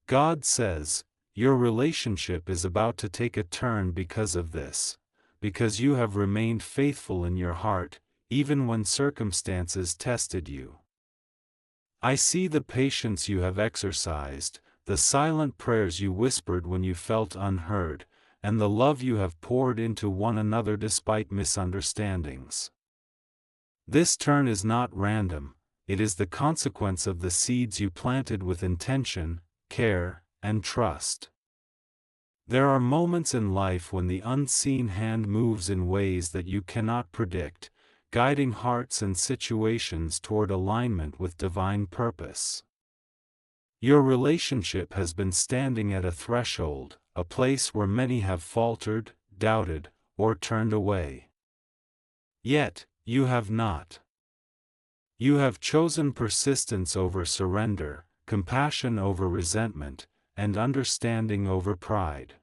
God says, your relationship is about to take a turn because of this, because you have remained faithful in your heart, even when circumstances tested you. I see the patience you have exercised, the silent prayers you whispered when you felt unheard, and the love you have poured into one another despite misunderstandings. This turn is not random, it is the consequence of the seeds you planted with intention, care, and trust. There are moments in life when the unseen hand moves in ways that you cannot predict, guiding hearts and situations toward alignment with divine purpose. Your relationship has been standing at a threshold, a place where many have faltered, doubted, or turned away. Yet, you have not. You have chosen persistence over surrender, compassion over resentment, and understanding over pride.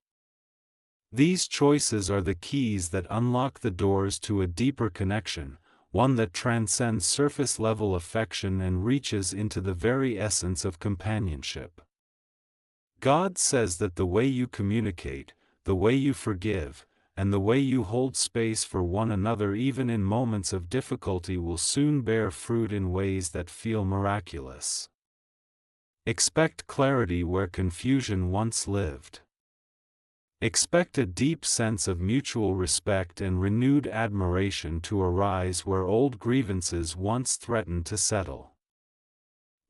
These choices are the keys that unlock the doors to a deeper connection, one that transcends surface-level affection and reaches into the very essence of companionship. God says that the way you communicate, the way you forgive, and the way you hold space for one another even in moments of difficulty will soon bear fruit in ways that feel miraculous. Expect clarity where confusion once lived. Expect a deep sense of mutual respect and renewed admiration to arise where old grievances once threatened to settle.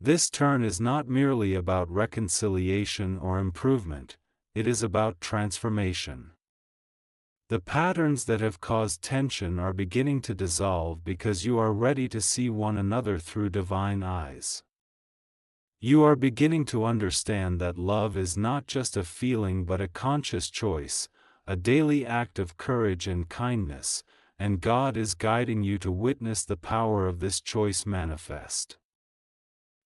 This turn is not merely about reconciliation or improvement, it is about transformation. The patterns that have caused tension are beginning to dissolve because you are ready to see one another through divine eyes. You are beginning to understand that love is not just a feeling but a conscious choice, a daily act of courage and kindness, and God is guiding you to witness the power of this choice manifest.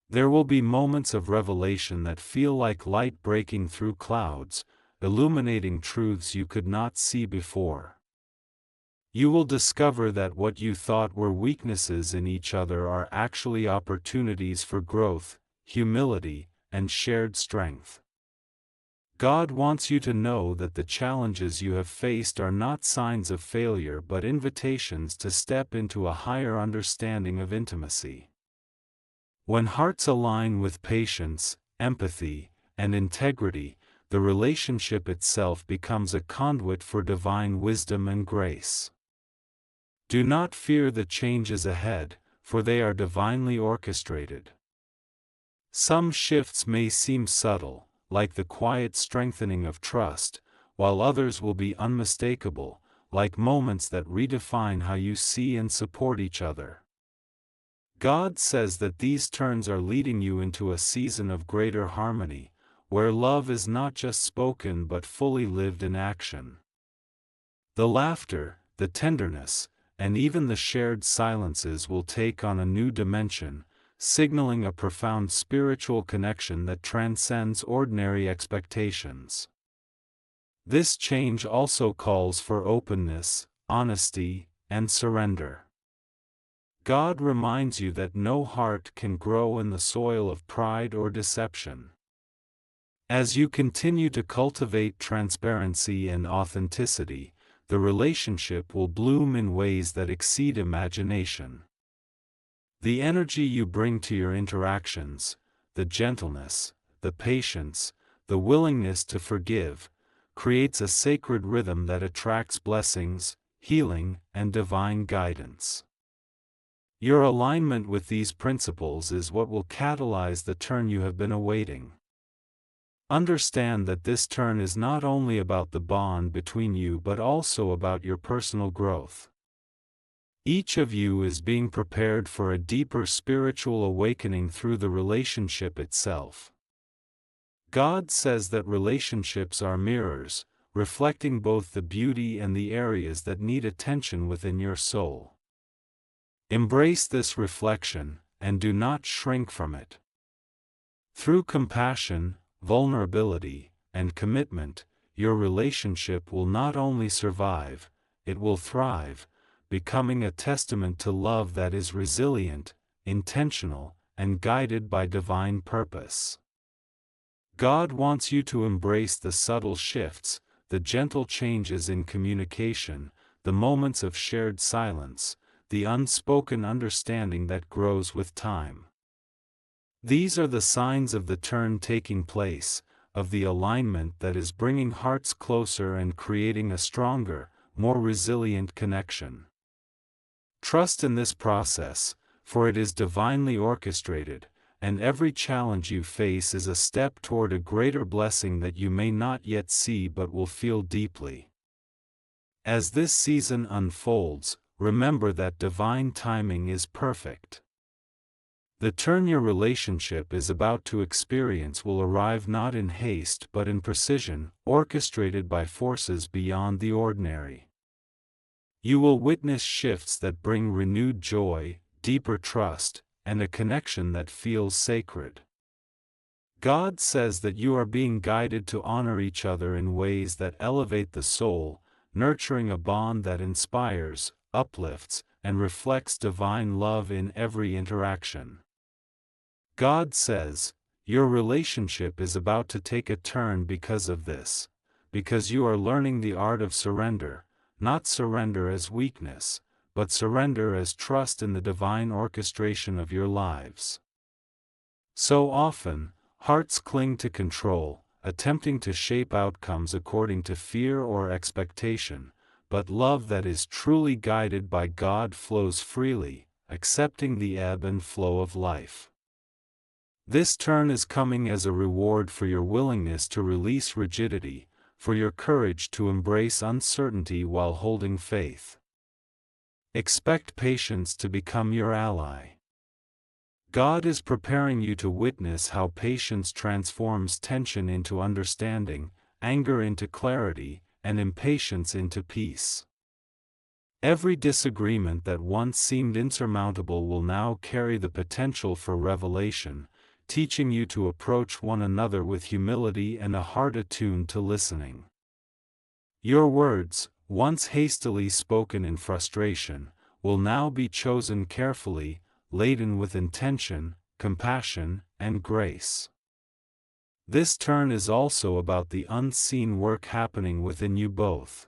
There will be moments of revelation that feel like light breaking through clouds, illuminating truths you could not see before. You will discover that what you thought were weaknesses in each other are actually opportunities for growth, humility, and shared strength. God wants you to know that the challenges you have faced are not signs of failure but invitations to step into a higher understanding of intimacy. When hearts align with patience, empathy, and integrity, the relationship itself becomes a conduit for divine wisdom and grace. Do not fear the changes ahead, for they are divinely orchestrated. Some shifts may seem subtle, like the quiet strengthening of trust, while others will be unmistakable, like moments that redefine how you see and support each other. God says that these turns are leading you into a season of greater harmony, where love is not just spoken but fully lived in action. The laughter, the tenderness, and even the shared silences will take on a new dimension, signaling a profound spiritual connection that transcends ordinary expectations. This change also calls for openness, honesty, and surrender. God reminds you that no heart can grow in the soil of pride or deception. As you continue to cultivate transparency and authenticity, the relationship will bloom in ways that exceed imagination. The energy you bring to your interactions, the gentleness, the patience, the willingness to forgive, creates a sacred rhythm that attracts blessings, healing, and divine guidance. Your alignment with these principles is what will catalyze the turn you have been awaiting. Understand that this turn is not only about the bond between you but also about your personal growth. Each of you is being prepared for a deeper spiritual awakening through the relationship itself. God says that relationships are mirrors, reflecting both the beauty and the areas that need attention within your soul. Embrace this reflection, and do not shrink from it. Through compassion, vulnerability, and commitment, your relationship will not only survive, it will thrive, becoming a testament to love that is resilient, intentional, and guided by divine purpose. God wants you to embrace the subtle shifts, the gentle changes in communication, the moments of shared silence, the unspoken understanding that grows with time. These are the signs of the turn taking place, of the alignment that is bringing hearts closer and creating a stronger, more resilient connection. Trust in this process, for it is divinely orchestrated, and every challenge you face is a step toward a greater blessing that you may not yet see but will feel deeply. As this season unfolds, remember that divine timing is perfect. The turn your relationship is about to experience will arrive not in haste but in precision, orchestrated by forces beyond the ordinary. You will witness shifts that bring renewed joy, deeper trust, and a connection that feels sacred. God says that you are being guided to honor each other in ways that elevate the soul, nurturing a bond that inspires, uplifts, and reflects divine love in every interaction. God says, your relationship is about to take a turn because of this, because you are learning the art of surrender, not surrender as weakness, but surrender as trust in the divine orchestration of your lives. So often, hearts cling to control, attempting to shape outcomes according to fear or expectation, but love that is truly guided by God flows freely, accepting the ebb and flow of life. This turn is coming as a reward for your willingness to release rigidity, for your courage to embrace uncertainty while holding faith. Expect patience to become your ally. God is preparing you to witness how patience transforms tension into understanding, anger into clarity, and impatience into peace. Every disagreement that once seemed insurmountable will now carry the potential for revelation, teaching you to approach one another with humility and a heart attuned to listening. Your words, once hastily spoken in frustration, will now be chosen carefully, laden with intention, compassion, and grace. This turn is also about the unseen work happening within you both.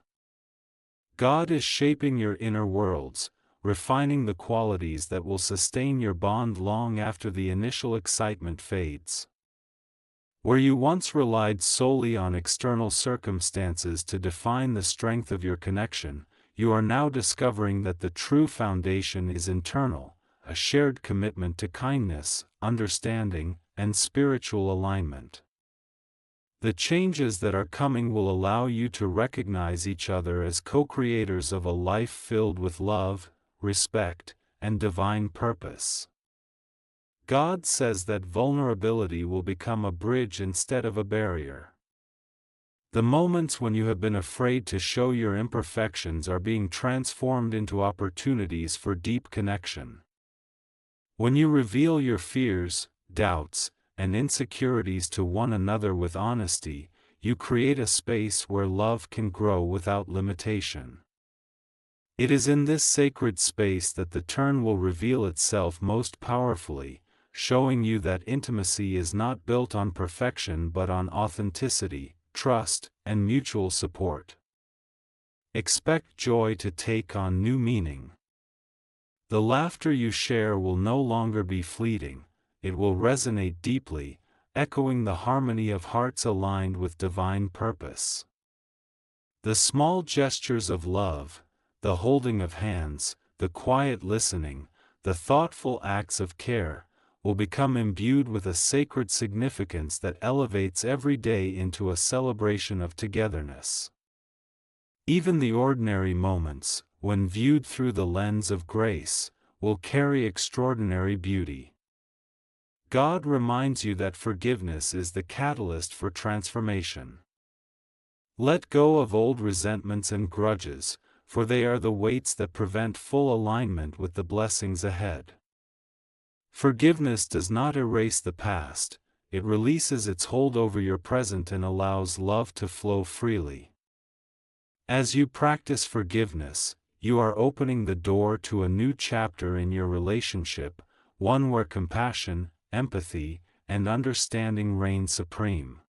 God is shaping your inner worlds, refining the qualities that will sustain your bond long after the initial excitement fades. Where you once relied solely on external circumstances to define the strength of your connection, you are now discovering that the true foundation is internal, a shared commitment to kindness, understanding, and spiritual alignment. The changes that are coming will allow you to recognize each other as co-creators of a life filled with love, respect, and divine purpose. God says that vulnerability will become a bridge instead of a barrier. The moments when you have been afraid to show your imperfections are being transformed into opportunities for deep connection. When you reveal your fears, doubts, and insecurities to one another with honesty, you create a space where love can grow without limitation. It is in this sacred space that the turn will reveal itself most powerfully, showing you that intimacy is not built on perfection but on authenticity, trust, and mutual support. Expect joy to take on new meaning. The laughter you share will no longer be fleeting, it will resonate deeply, echoing the harmony of hearts aligned with divine purpose. The small gestures of love, the holding of hands, the quiet listening, the thoughtful acts of care, will become imbued with a sacred significance that elevates every day into a celebration of togetherness. Even the ordinary moments, when viewed through the lens of grace, will carry extraordinary beauty. God reminds you that forgiveness is the catalyst for transformation. Let go of old resentments and grudges, for they are the weights that prevent full alignment with the blessings ahead. Forgiveness does not erase the past, it releases its hold over your present and allows love to flow freely. As you practice forgiveness, you are opening the door to a new chapter in your relationship, one where compassion, empathy, and understanding reign supreme.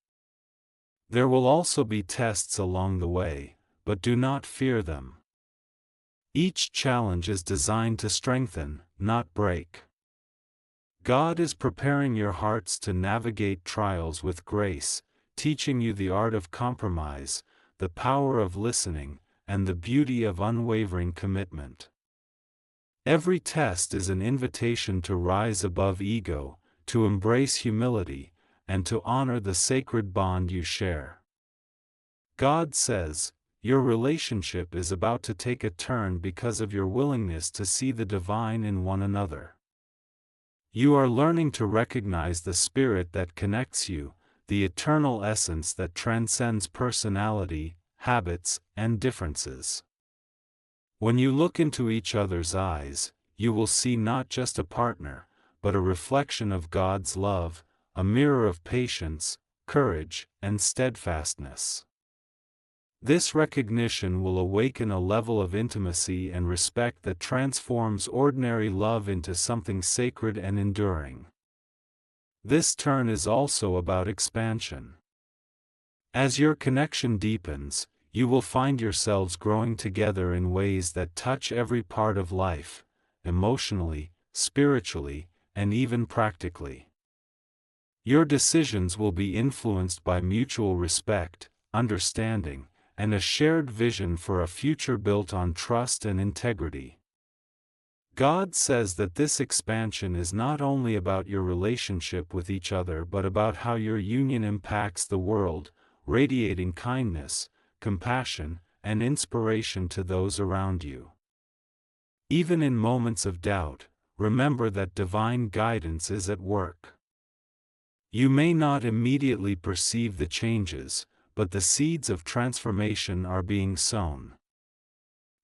There will also be tests along the way, but do not fear them. Each challenge is designed to strengthen, not break. God is preparing your hearts to navigate trials with grace, teaching you the art of compromise, the power of listening, and the beauty of unwavering commitment. Every test is an invitation to rise above ego, to embrace humility, and to honor the sacred bond you share. God says, your relationship is about to take a turn because of your willingness to see the divine in one another. You are learning to recognize the spirit that connects you, the eternal essence that transcends personality, habits, and differences. When you look into each other's eyes, you will see not just a partner, but a reflection of God's love, a mirror of patience, courage, and steadfastness. This recognition will awaken a level of intimacy and respect that transforms ordinary love into something sacred and enduring. This turn is also about expansion. As your connection deepens, you will find yourselves growing together in ways that touch every part of life, emotionally, spiritually, and even practically. Your decisions will be influenced by mutual respect, understanding, and a shared vision for a future built on trust and integrity. God says that this expansion is not only about your relationship with each other but about how your union impacts the world, radiating kindness, compassion, and inspiration to those around you. Even in moments of doubt, remember that divine guidance is at work. You may not immediately perceive the changes, but the seeds of transformation are being sown.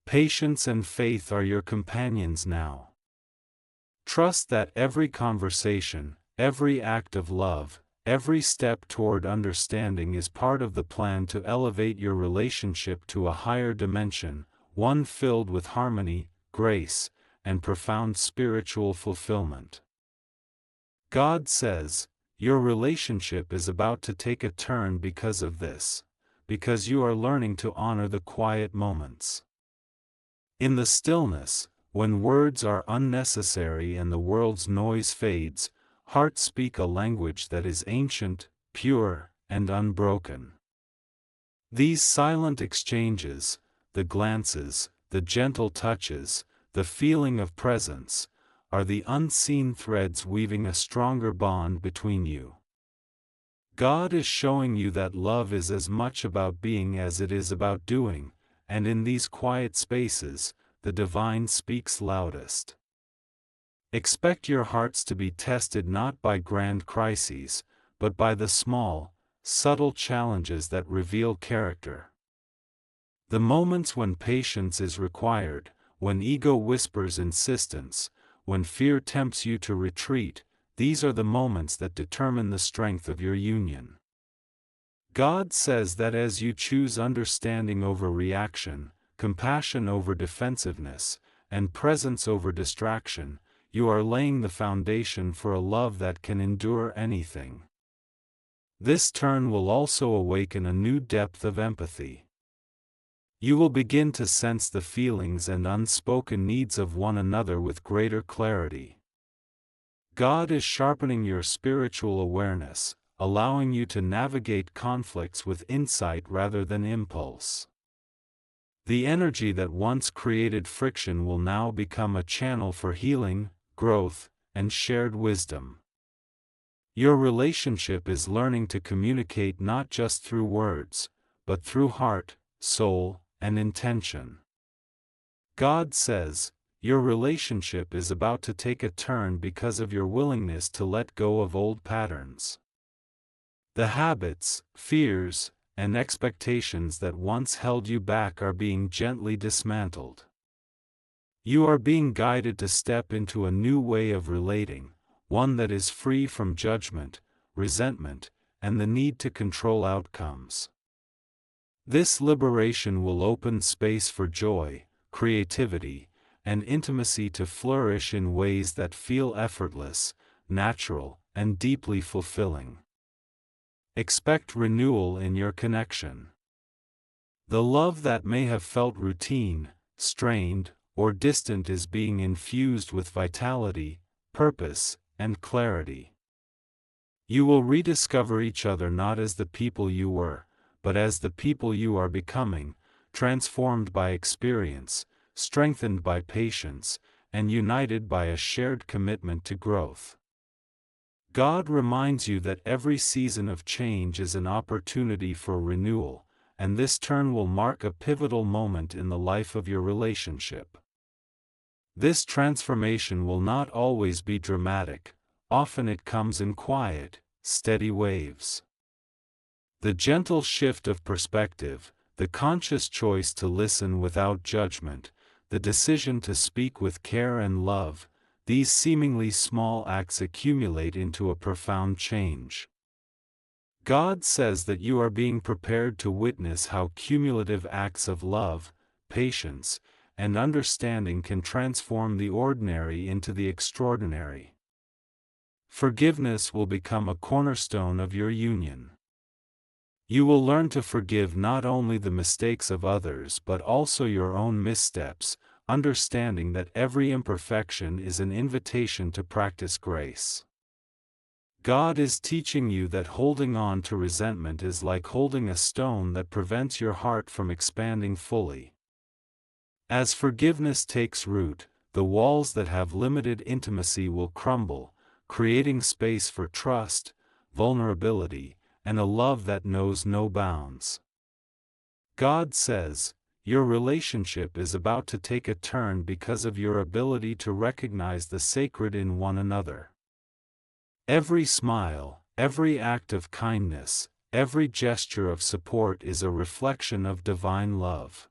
Patience and faith are your companions now. Trust that every conversation, every act of love, every step toward understanding is part of the plan to elevate your relationship to a higher dimension, one filled with harmony, grace, and profound spiritual fulfillment. God says, your relationship is about to take a turn because of this, because you are learning to honor the quiet moments. In the stillness, when words are unnecessary and the world's noise fades, hearts speak a language that is ancient, pure, and unbroken. These silent exchanges, the glances, the gentle touches, the feeling of presence, are the unseen threads weaving a stronger bond between you. God is showing you that love is as much about being as it is about doing, and in these quiet spaces, the divine speaks loudest. Expect your hearts to be tested not by grand crises, but by the small, subtle challenges that reveal character. The moments when patience is required, when ego whispers insistence, when fear tempts you to retreat, these are the moments that determine the strength of your union. God says that as you choose understanding over reaction, compassion over defensiveness, and presence over distraction, you are laying the foundation for a love that can endure anything. This turn will also awaken a new depth of empathy. You will begin to sense the feelings and unspoken needs of one another with greater clarity. God is sharpening your spiritual awareness, allowing you to navigate conflicts with insight rather than impulse. The energy that once created friction will now become a channel for healing, growth, and shared wisdom. Your relationship is learning to communicate not just through words, but through heart, soul, and intention. God says, your relationship is about to take a turn because of your willingness to let go of old patterns. The habits, fears, and expectations that once held you back are being gently dismantled. You are being guided to step into a new way of relating, one that is free from judgment, resentment, and the need to control outcomes. This liberation will open space for joy, creativity, and intimacy to flourish in ways that feel effortless, natural, and deeply fulfilling. Expect renewal in your connection. The love that may have felt routine, strained, or distant is being infused with vitality, purpose, and clarity. You will rediscover each other not as the people you were, but as the people you are becoming, transformed by experience, strengthened by patience, and united by a shared commitment to growth. God reminds you that every season of change is an opportunity for renewal, and this turn will mark a pivotal moment in the life of your relationship. This transformation will not always be dramatic, often it comes in quiet, steady waves. The gentle shift of perspective, the conscious choice to listen without judgment, the decision to speak with care and love, these seemingly small acts accumulate into a profound change. God says that you are being prepared to witness how cumulative acts of love, patience, and understanding can transform the ordinary into the extraordinary. Forgiveness will become a cornerstone of your union. You will learn to forgive not only the mistakes of others but also your own missteps, understanding that every imperfection is an invitation to practice grace. God is teaching you that holding on to resentment is like holding a stone that prevents your heart from expanding fully. As forgiveness takes root, the walls that have limited intimacy will crumble, creating space for trust, vulnerability, and a love that knows no bounds. God says, your relationship is about to take a turn because of your ability to recognize the sacred in one another. Every smile, every act of kindness, every gesture of support is a reflection of divine love.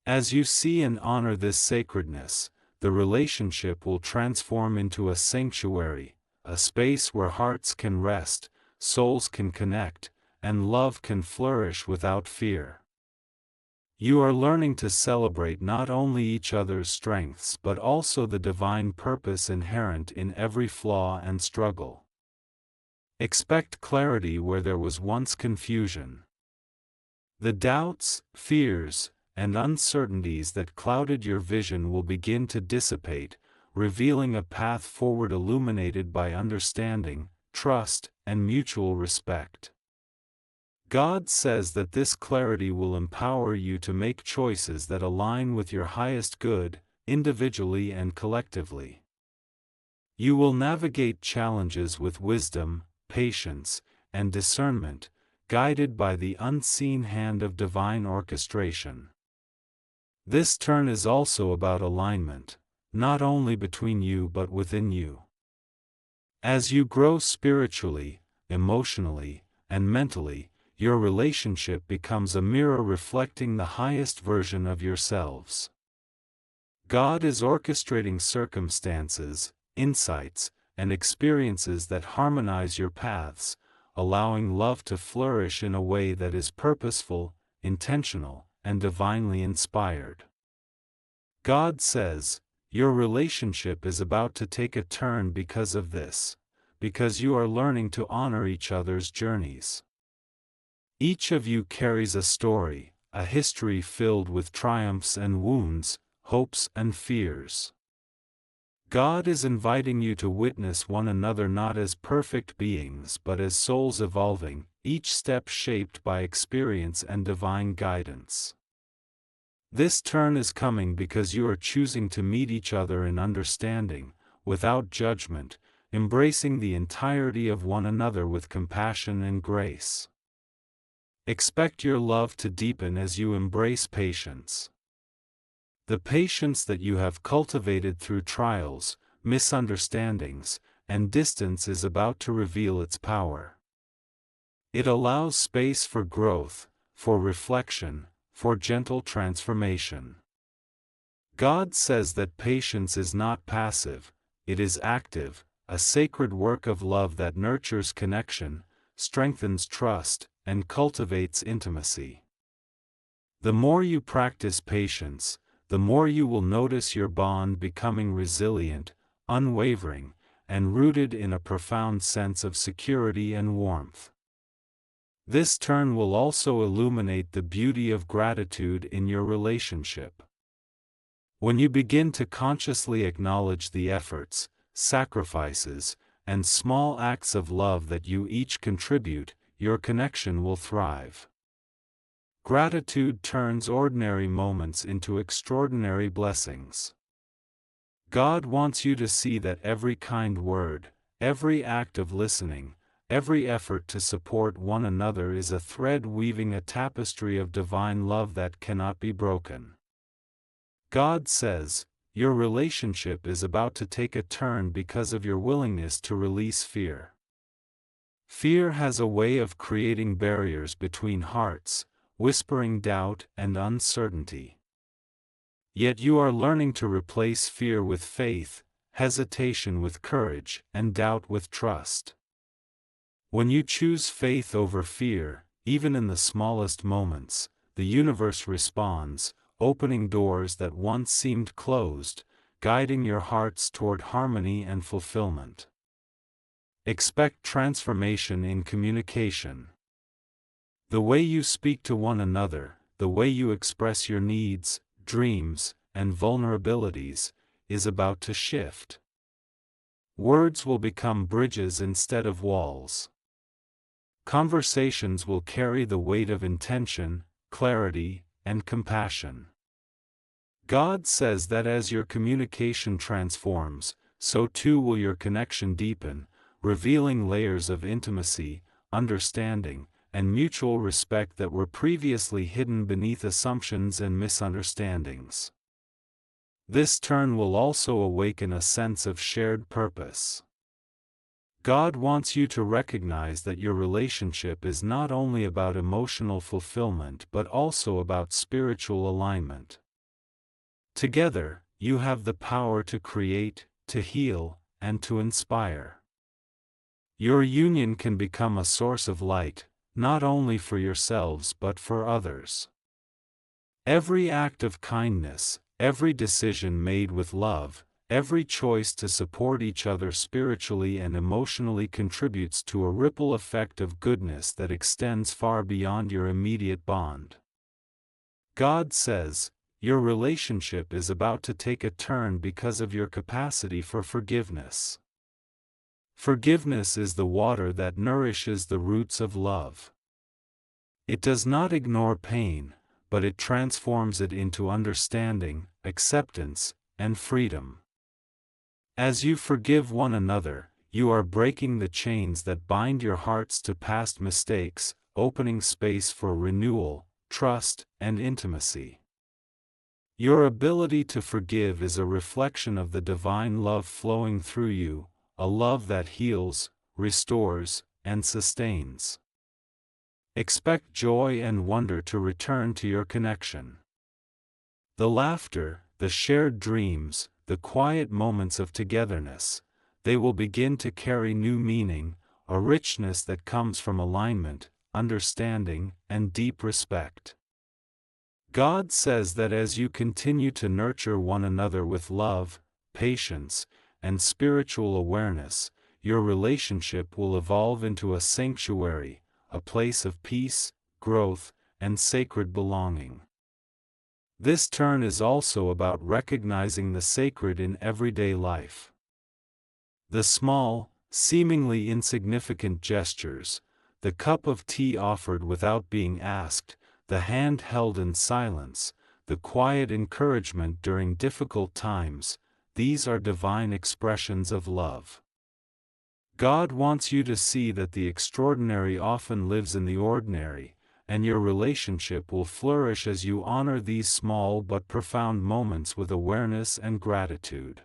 As you see and honor this sacredness, the relationship will transform into a sanctuary, a space where hearts can rest, souls can connect, and love can flourish without fear. You are learning to celebrate not only each other's strengths but also the divine purpose inherent in every flaw and struggle. Expect clarity where there was once confusion. The doubts, fears, and uncertainties that clouded your vision will begin to dissipate, revealing a path forward illuminated by understanding, trust, and mutual respect. God says that this clarity will empower you to make choices that align with your highest good, individually and collectively. You will navigate challenges with wisdom, patience, and discernment, guided by the unseen hand of divine orchestration. This turn is also about alignment, not only between you but within you. As you grow spiritually, emotionally, and mentally, your relationship becomes a mirror reflecting the highest version of yourselves. God is orchestrating circumstances, insights, and experiences that harmonize your paths, allowing love to flourish in a way that is purposeful, intentional, and divinely inspired. God says, your relationship is about to take a turn because of this, because you are learning to honor each other's journeys. Each of you carries a story, a history filled with triumphs and wounds, hopes and fears. God is inviting you to witness one another not as perfect beings but as souls evolving, each step shaped by experience and divine guidance. This turn is coming because you are choosing to meet each other in understanding, without judgment, embracing the entirety of one another with compassion and grace. Expect your love to deepen as you embrace patience. The patience that you have cultivated through trials, misunderstandings, and distance is about to reveal its power. It allows space for growth, for reflection, for gentle transformation. God says that patience is not passive, it is active, a sacred work of love that nurtures connection, strengthens trust, and cultivates intimacy. The more you practice patience, the more you will notice your bond becoming resilient, unwavering, and rooted in a profound sense of security and warmth. This turn will also illuminate the beauty of gratitude in your relationship. When you begin to consciously acknowledge the efforts, sacrifices, and small acts of love that you each contribute, your connection will thrive. Gratitude turns ordinary moments into extraordinary blessings. God wants you to see that every kind word, every act of listening, every effort to support one another is a thread weaving a tapestry of divine love that cannot be broken. God says, your relationship is about to take a turn because of your willingness to release fear. Fear has a way of creating barriers between hearts, whispering doubt and uncertainty. Yet you are learning to replace fear with faith, hesitation with courage, and doubt with trust. When you choose faith over fear, even in the smallest moments, the universe responds, opening doors that once seemed closed, guiding your hearts toward harmony and fulfillment. Expect transformation in communication. The way you speak to one another, the way you express your needs, dreams, and vulnerabilities, is about to shift. Words will become bridges instead of walls. Conversations will carry the weight of intention, clarity, and compassion. God says that as your communication transforms, so too will your connection deepen, revealing layers of intimacy, understanding, and mutual respect that were previously hidden beneath assumptions and misunderstandings. This turn will also awaken a sense of shared purpose. God wants you to recognize that your relationship is not only about emotional fulfillment but also about spiritual alignment. Together, you have the power to create, to heal, and to inspire. Your union can become a source of light, not only for yourselves but for others. Every act of kindness, every decision made with love, every choice to support each other spiritually and emotionally contributes to a ripple effect of goodness that extends far beyond your immediate bond. God says, your relationship is about to take a turn because of your capacity for forgiveness. Forgiveness is the water that nourishes the roots of love. It does not ignore pain, but it transforms it into understanding, acceptance, and freedom. As you forgive one another, you are breaking the chains that bind your hearts to past mistakes, opening space for renewal, trust, and intimacy. Your ability to forgive is a reflection of the divine love flowing through you, a love that heals, restores, and sustains. Expect joy and wonder to return to your connection. The laughter, the shared dreams, the quiet moments of togetherness, they will begin to carry new meaning, a richness that comes from alignment, understanding, and deep respect. God says that as you continue to nurture one another with love, patience, and spiritual awareness, your relationship will evolve into a sanctuary, a place of peace, growth, and sacred belonging. This turn is also about recognizing the sacred in everyday life. The small, seemingly insignificant gestures, the cup of tea offered without being asked, the hand held in silence, the quiet encouragement during difficult times, these are divine expressions of love. God wants you to see that the extraordinary often lives in the ordinary, and your relationship will flourish as you honor these small but profound moments with awareness and gratitude.